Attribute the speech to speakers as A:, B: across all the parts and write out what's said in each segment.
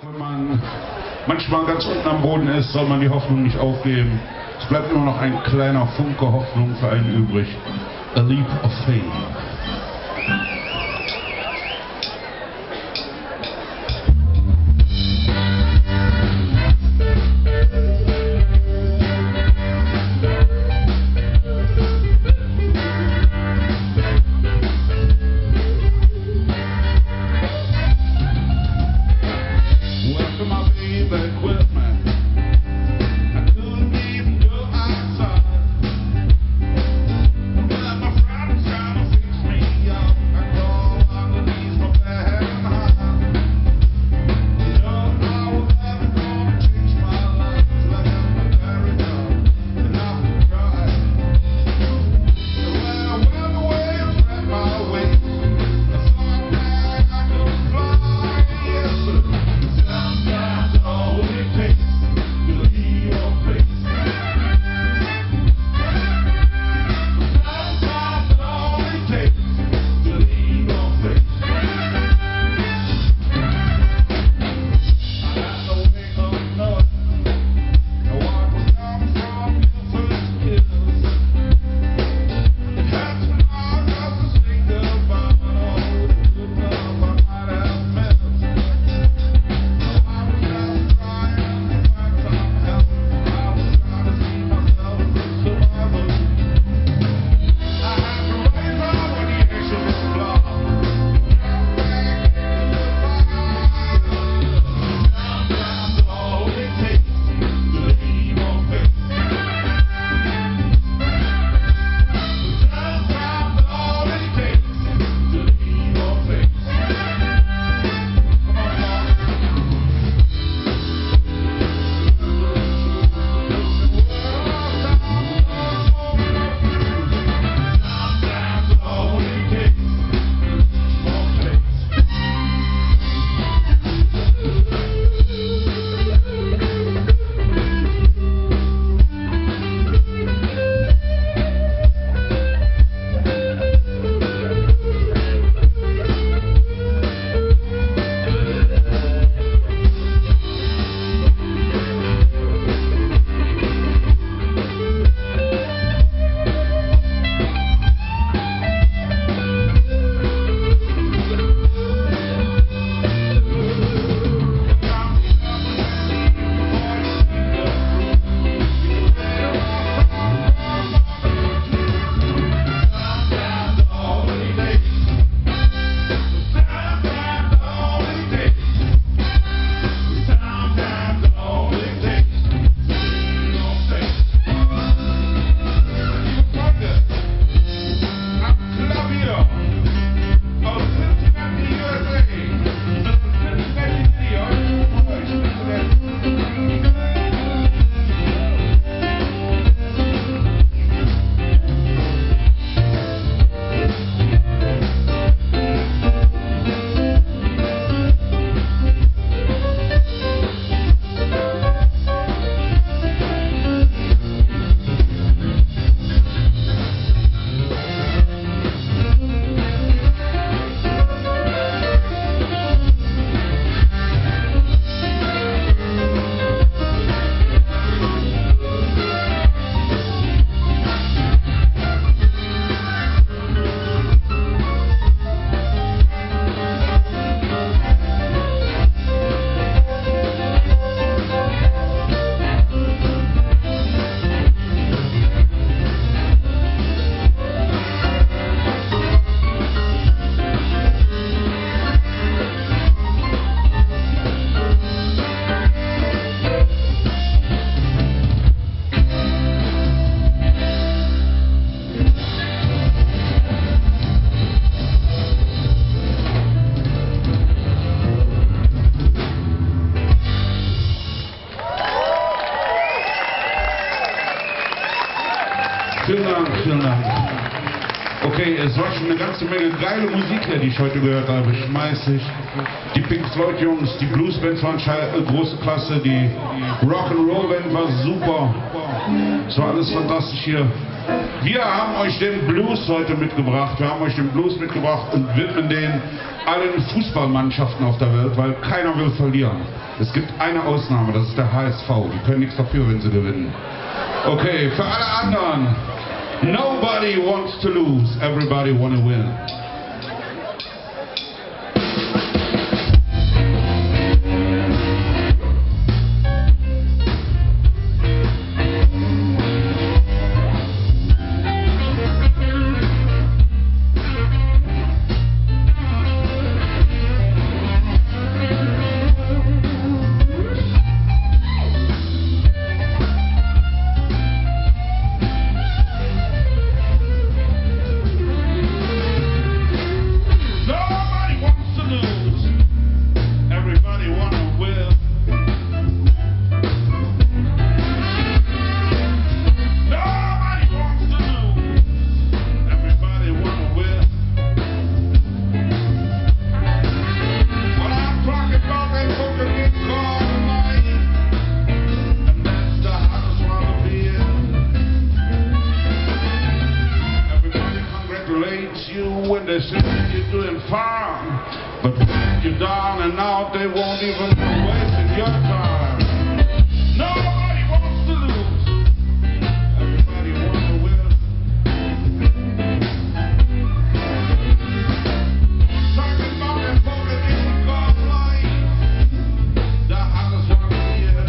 A: Wenn man manchmal ganz unten am Boden ist, soll man die Hoffnung nicht aufgeben. Es bleibt nur noch ein kleiner Funke Hoffnung für einen übrig. A leap of faith. Vielen Dank, vielen Dank. Okay, es war schon eine ganze Menge geile Musik hier, die ich heute gehört habe. Schmeißig. Die Pink Floyd Jungs, die Bluesbands waren große Klasse, die Rock'n'Roll Band war super. Es war alles fantastisch hier. Wir haben euch den Blues heute mitgebracht. Wir haben euch den Blues mitgebracht und widmen den allen Fußballmannschaften auf der Welt, weil keiner will verlieren. Es gibt eine Ausnahme, das ist der HSV. Die können nichts dafür, wenn sie gewinnen. Okay, für alle anderen. Nobody wants to lose, everybody wanna win. When they say you're doing fine, but when you're down and out, they won't even waste your time. Nobody wants to lose, everybody wants to win. Talking about that poker in the car line, the hottest one here.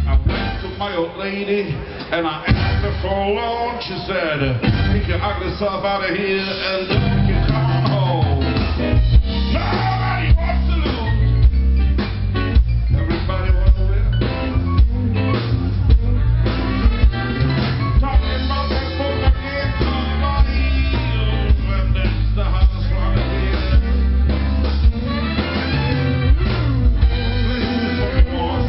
A: I went to my old lady and I asked her for a loan. She said, "Take your ugly self out of here and don't you come on home." Nobody wants to lose, everybody wants to win. Talking about that poker game called money, and that's the hottest one here. Listen to me, boys.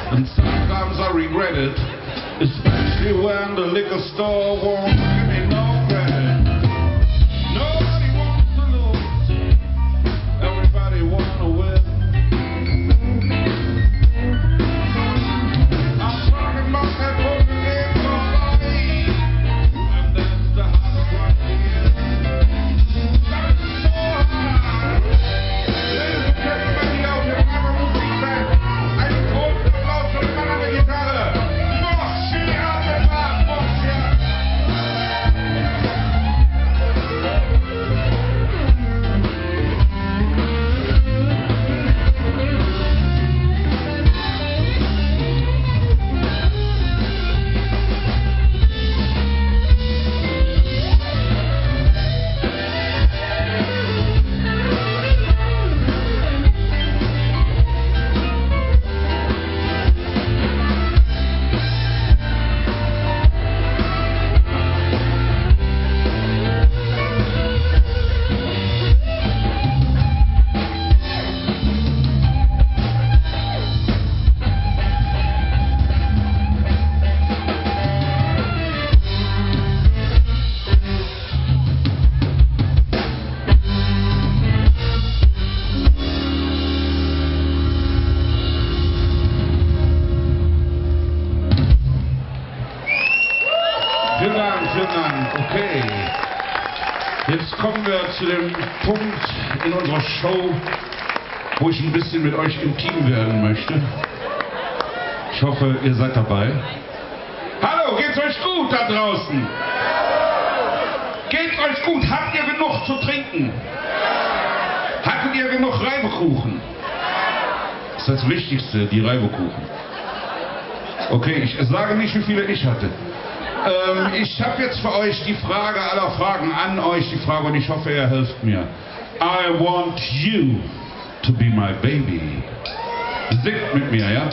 A: And sometimes I regret it, especially when the liquor store won't give me no credit. Nobody wants to lose, everybody wants to win. I'm talking about that poker game called life, and that's the hottest one here. That's so high. Ladies and gentlemen, yo, you never will see that. I told you about the man on the guitar. Moshi out the back, moshi. Vielen Dank. Okay. Jetzt kommen wir zu dem Punkt in unserer Show, wo ich ein bisschen mit euch intim werden möchte. Ich hoffe, ihr seid dabei. Hallo, geht's euch gut da draußen? Geht's Geht's euch gut? Habt ihr genug zu trinken? Hattet ihr genug Reibekuchen? Das ist das Wichtigste, die Reibekuchen. Okay, ich sage nicht, wie viele ich hatte. Ich habe jetzt für euch die Frage aller Fragen an euch, die Frage, und ich hoffe, ihr helft mir. I want you to be my baby. Singt mit mir, ja?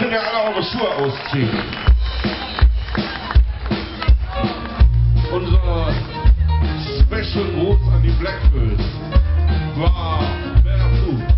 A: könnt ihr alle eure Schuhe ausziehen. Unser Special Gruß an die Blackbirds. Wow, barefoot.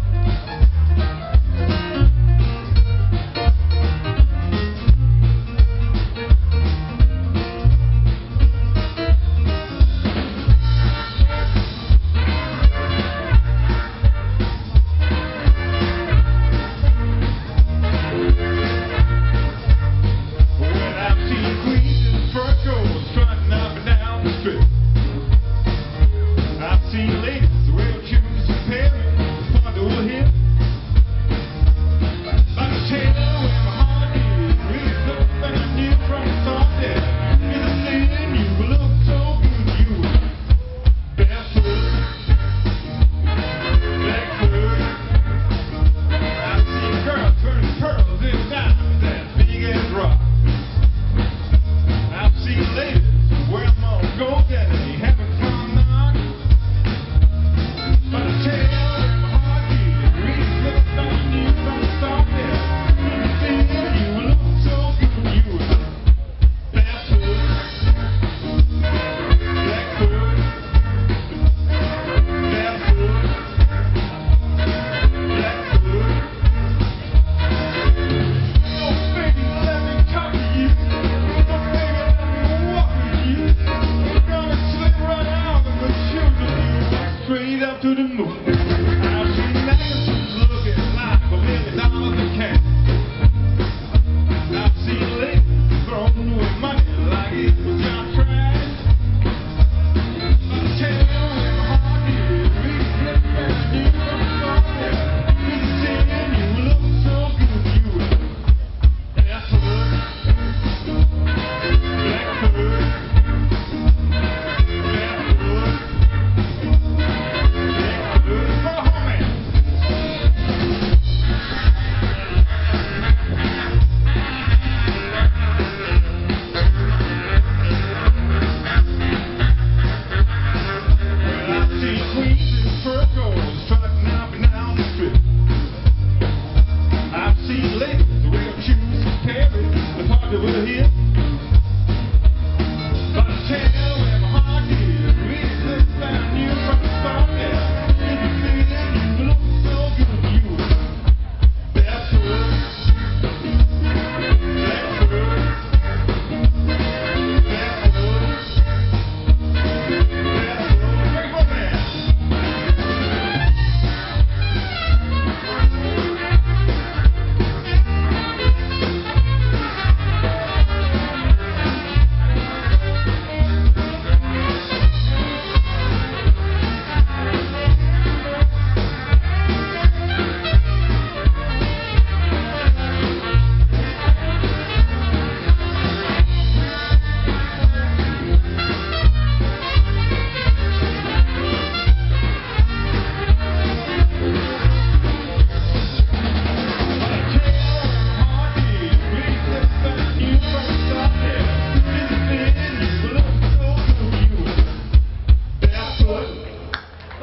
A: To the moon. I've seen magazines looking like $1 million a can. I've seen ladies throwing away money like it was just trash. But I tell you, when my heart is really flipping and you look so good, you saying you look so good, you were barefoot, blackfoot, barefoot.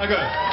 A: Good.